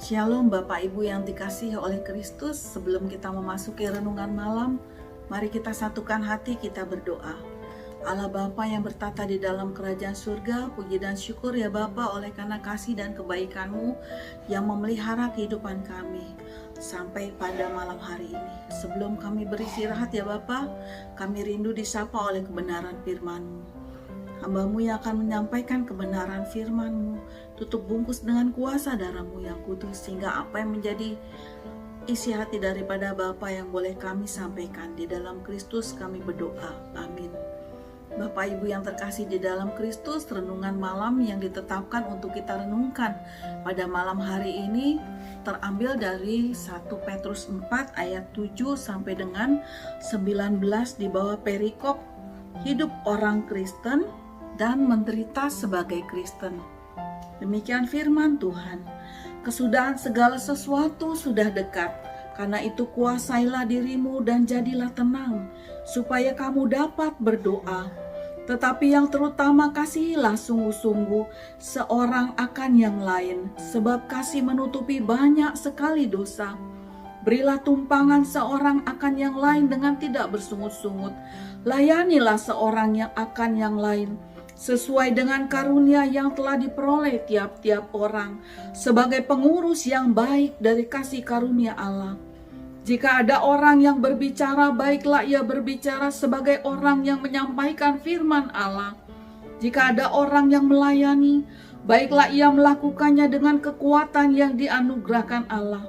Shalom Bapak Ibu yang dikasihi oleh Kristus. Sebelum kita memasuki renungan malam, mari kita satukan hati, kita berdoa. Allah Bapa yang bertata di dalam kerajaan surga, puji dan syukur ya Bapa oleh karena kasih dan kebaikan-Mu yang memelihara kehidupan kami sampai pada malam hari ini. Sebelum kami beristirahat ya Bapa, kami rindu disapa oleh kebenaran firman-Mu. Hamba-Mu yang akan menyampaikan kebenaran firman-Mu, tutup bungkus dengan kuasa darah-Mu yang kudus, sehingga apa yang menjadi isi hati daripada Bapa yang boleh kami sampaikan. Di dalam Kristus kami berdoa, amin. Bapak Ibu yang terkasih di dalam Kristus, renungan malam yang ditetapkan untuk kita renungkan pada malam hari ini terambil dari 1 Petrus 4 ayat 7 sampai dengan 19 di bawah perikop hidup orang Kristen dan menderita sebagai Kristen. Demikian firman Tuhan. Kesudahan segala sesuatu sudah dekat. Karena itu kuasailah dirimu dan jadilah tenang, supaya kamu dapat berdoa. Tetapi yang terutama kasihilah sungguh-sungguh seorang akan yang lain, sebab kasih menutupi banyak sekali dosa. Berilah tumpangan seorang akan yang lain dengan tidak bersungut-sungut. Layanilah seorang yang akan yang lain sesuai dengan karunia yang telah diperoleh tiap-tiap orang sebagai pengurus yang baik dari kasih karunia Allah. Jika ada orang yang berbicara, baiklah ia berbicara sebagai orang yang menyampaikan firman Allah. Jika ada orang yang melayani, baiklah ia melakukannya dengan kekuatan yang dianugerahkan Allah,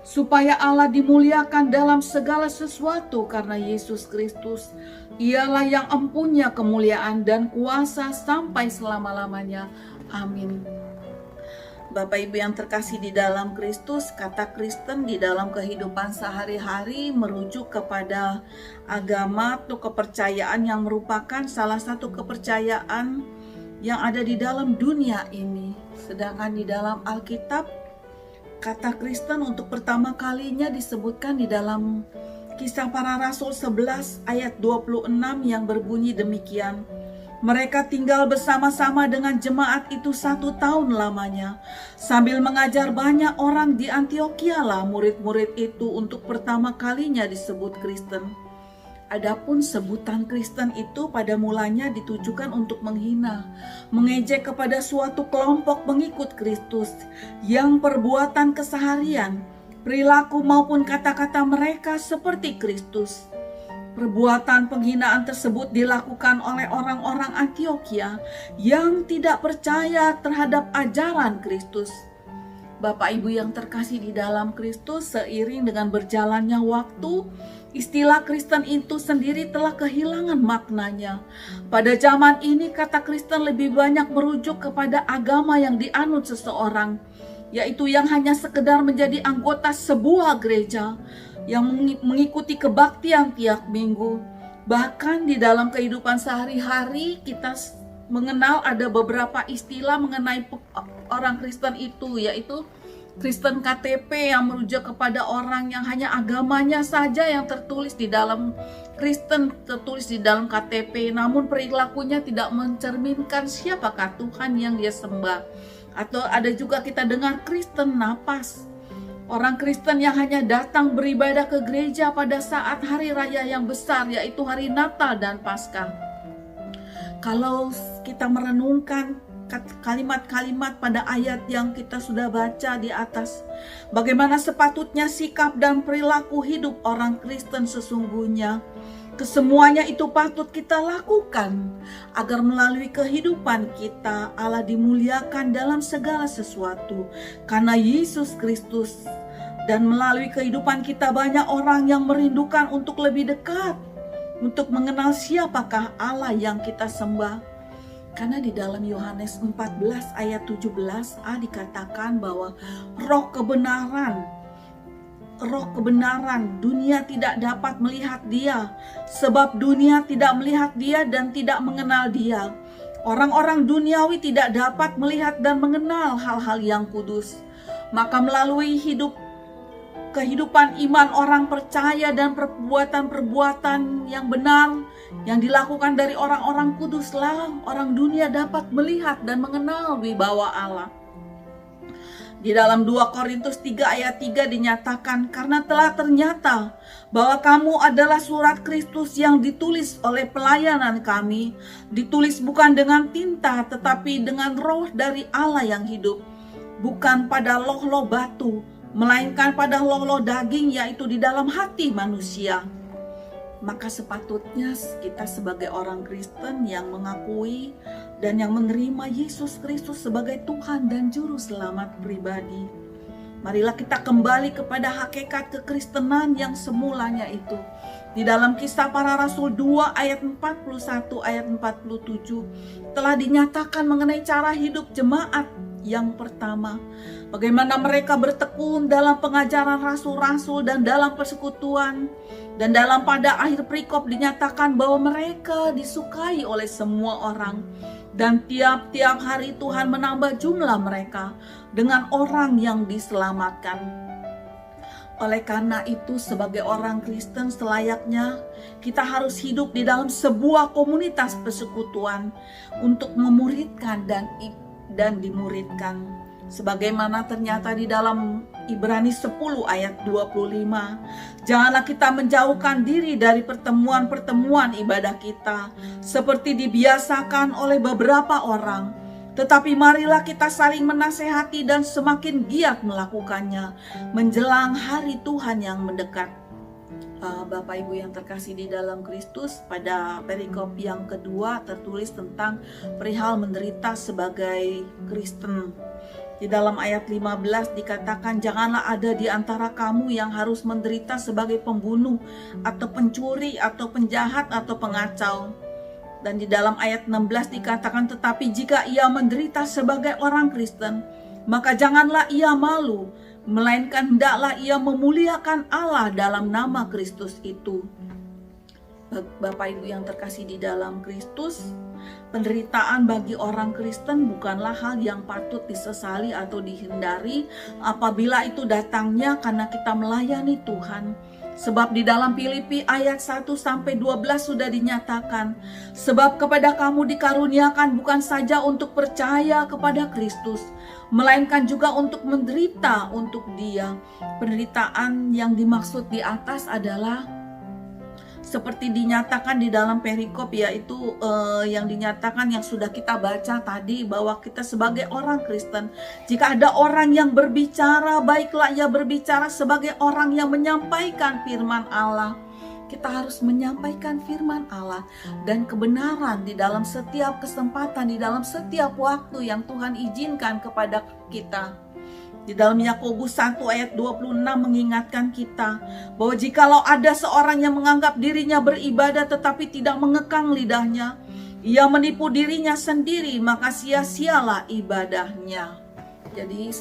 supaya Allah dimuliakan dalam segala sesuatu karena Yesus Kristus. Ialah yang empunya kemuliaan dan kuasa sampai selama-lamanya. Amin. Bapak Ibu yang terkasih di dalam Kristus, kata Kristen di dalam kehidupan sehari-hari merujuk kepada agama atau kepercayaan yang merupakan salah satu kepercayaan yang ada di dalam dunia ini. Sedangkan di dalam Alkitab, kata Kristen untuk pertama kalinya disebutkan di dalam Kisah Para Rasul 11 ayat 26 yang berbunyi demikian. Mereka tinggal bersama-sama dengan jemaat itu 1 tahun lamanya. Sambil mengajar banyak orang di Antiokhia lah murid-murid itu untuk pertama kalinya disebut Kristen. Adapun sebutan Kristen itu pada mulanya ditujukan untuk menghina, mengejek kepada suatu kelompok pengikut Kristus yang perbuatan keseharian, perilaku maupun kata-kata mereka seperti Kristus. Perbuatan penghinaan tersebut dilakukan oleh orang-orang Antiokhia yang tidak percaya terhadap ajaran Kristus. Bapak Ibu yang terkasih di dalam Kristus, seiring dengan berjalannya waktu, istilah Kristen itu sendiri telah kehilangan maknanya. Pada zaman ini kata Kristen lebih banyak merujuk kepada agama yang dianut seseorang, yaitu yang hanya sekedar menjadi anggota sebuah gereja yang mengikuti kebaktian tiap minggu. Bahkan di dalam kehidupan sehari-hari kita mengenal ada beberapa istilah mengenai orang Kristen itu, yaitu Kristen KTP yang merujuk kepada orang yang hanya agamanya saja yang tertulis di dalam Kristen, tertulis di dalam KTP, namun perilakunya tidak mencerminkan siapakah Tuhan yang dia sembah. Atau ada juga kita dengar Kristen napas, orang Kristen yang hanya datang beribadah ke gereja pada saat hari raya yang besar, yaitu hari Natal dan Paskah. Kalau kita merenungkan kalimat-kalimat pada ayat yang kita sudah baca di atas, bagaimana sepatutnya sikap dan perilaku hidup orang Kristen sesungguhnya, kesemuanya itu patut kita lakukan agar melalui kehidupan kita Allah dimuliakan dalam segala sesuatu karena Yesus Kristus. Dan melalui kehidupan kita banyak orang yang merindukan untuk lebih dekat, untuk mengenal siapakah Allah yang kita sembah. Karena di dalam Yohanes 14 ayat 17a dikatakan bahwa roh kebenaran dunia tidak dapat melihat dia, sebab dunia tidak melihat dia dan tidak mengenal dia. Orang-orang duniawi tidak dapat melihat dan mengenal hal-hal yang kudus. Maka melalui kehidupan iman orang percaya dan perbuatan-perbuatan yang benar yang dilakukan dari orang-orang kuduslah orang dunia dapat melihat dan mengenal wibawa Allah. Di dalam 2 Korintus 3 ayat 3 dinyatakan, karena telah ternyata bahwa kamu adalah surat Kristus yang ditulis oleh pelayanan kami, ditulis bukan dengan tinta tetapi dengan roh dari Allah yang hidup, bukan pada loh-loh batu, melainkan pada loh-loh daging, yaitu di dalam hati manusia. Maka sepatutnya kita sebagai orang Kristen yang mengakui dan yang menerima Yesus Kristus sebagai Tuhan dan Juru Selamat pribadi, marilah kita kembali kepada hakikat kekristenan yang semulanya itu. Di dalam Kisah Para Rasul 2 ayat 41 ayat 47 telah dinyatakan mengenai cara hidup jemaat yang pertama. Bagaimana mereka bertekun dalam pengajaran rasul-rasul dan dalam persekutuan. Dan dalam pada akhir perikop dinyatakan bahwa mereka disukai oleh semua orang. Dan tiap-tiap hari Tuhan menambah jumlah mereka dengan orang yang diselamatkan. Oleh karena itu, sebagai orang Kristen selayaknya kita harus hidup di dalam sebuah komunitas persekutuan untuk memuridkan dan dimuridkan. Sebagaimana ternyata di dalam Ibrani 10 ayat 25, janganlah kita menjauhkan diri dari pertemuan-pertemuan ibadah kita seperti dibiasakan oleh beberapa orang, tetapi marilah kita saling menasehati dan semakin giat melakukannya menjelang hari Tuhan yang mendekat. Bapak Ibu yang terkasih di dalam Kristus, pada perikop yang kedua tertulis tentang perihal menderita sebagai Kristen. Di dalam ayat 15 dikatakan, janganlah ada di antara kamu yang harus menderita sebagai pembunuh atau pencuri atau penjahat atau pengacau. Dan di dalam ayat 16 dikatakan, tetapi jika ia menderita sebagai orang Kristen, maka janganlah ia malu, melainkan hendaklah ia memuliakan Allah dalam nama Kristus itu. Bapak Ibu yang terkasih di dalam Kristus, penderitaan bagi orang Kristen bukanlah hal yang patut disesali atau dihindari apabila itu datangnya karena kita melayani Tuhan. Sebab di dalam Filipi ayat 1-12 sudah dinyatakan, sebab kepada kamu dikaruniakan bukan saja untuk percaya kepada Kristus, melainkan juga untuk menderita untuk Dia. Penderitaan yang dimaksud di atas adalah seperti dinyatakan di dalam perikop, yaitu yang dinyatakan yang sudah kita baca tadi, bahwa kita sebagai orang Kristen, jika ada orang yang berbicara, baiklah ia berbicara sebagai orang yang menyampaikan firman Allah. Kita harus menyampaikan firman Allah dan kebenaran di dalam setiap kesempatan, di dalam setiap waktu yang Tuhan izinkan kepada kita. Di dalam Yakobus 1 ayat 26 mengingatkan kita bahwa jikalau ada seorang yang menganggap dirinya beribadah tetapi tidak mengekang lidahnya, ia menipu dirinya sendiri, maka sia-sialah ibadahnya. Jadi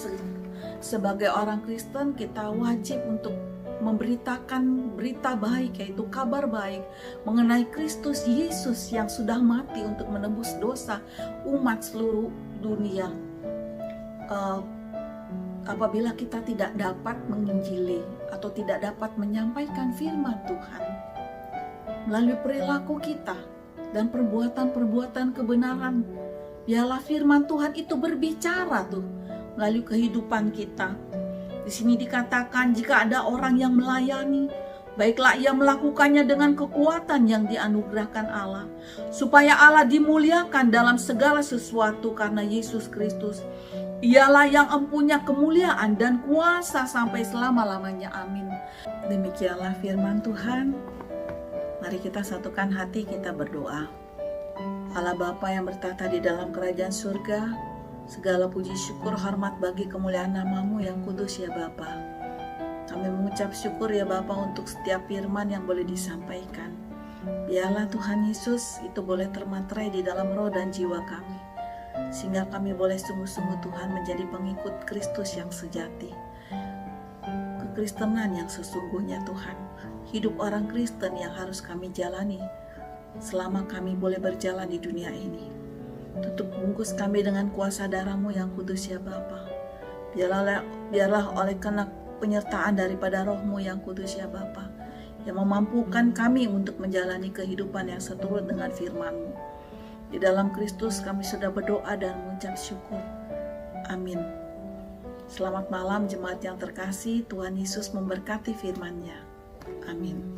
sebagai orang Kristen kita wajib untuk memberitakan berita baik, yaitu kabar baik mengenai Kristus Yesus yang sudah mati untuk menebus dosa umat seluruh dunia. Apabila kita tidak dapat menginjili atau tidak dapat menyampaikan firman Tuhan melalui perilaku kita dan perbuatan-perbuatan kebenaran, biarlah firman Tuhan itu berbicara melalui kehidupan kita. Di sini dikatakan jika ada orang yang melayani, baiklah ia melakukannya dengan kekuatan yang dianugerahkan Allah, supaya Allah dimuliakan dalam segala sesuatu karena Yesus Kristus. Ialah yang empunya kemuliaan dan kuasa sampai selama-lamanya. Amin. Demikianlah firman Tuhan. Mari kita satukan hati, kita berdoa. Allah Bapa yang bertata di dalam kerajaan surga, segala puji syukur hormat bagi kemuliaan nama-Mu yang kudus ya Bapa. Kami mengucap syukur ya Bapa untuk setiap firman yang boleh disampaikan. Biarlah Tuhan Yesus itu boleh termaterai di dalam roh dan jiwa kami, sehingga kami boleh sungguh-sungguh Tuhan menjadi pengikut Kristus yang sejati. Kekristenan yang sesungguhnya Tuhan, hidup orang Kristen yang harus kami jalani selama kami boleh berjalan di dunia ini. Tutup bungkus kami dengan kuasa darah-Mu yang kudus ya Bapa. Biarlah oleh karena penyertaan daripada Roh-Mu yang kudus ya Bapa, yang memampukan kami untuk menjalani kehidupan yang seturut dengan firman-Mu. Di dalam Kristus kami sudah berdoa dan mengucap syukur. Amin. Selamat malam jemaat yang terkasih, Tuhan Yesus memberkati firman-Nya. Amin.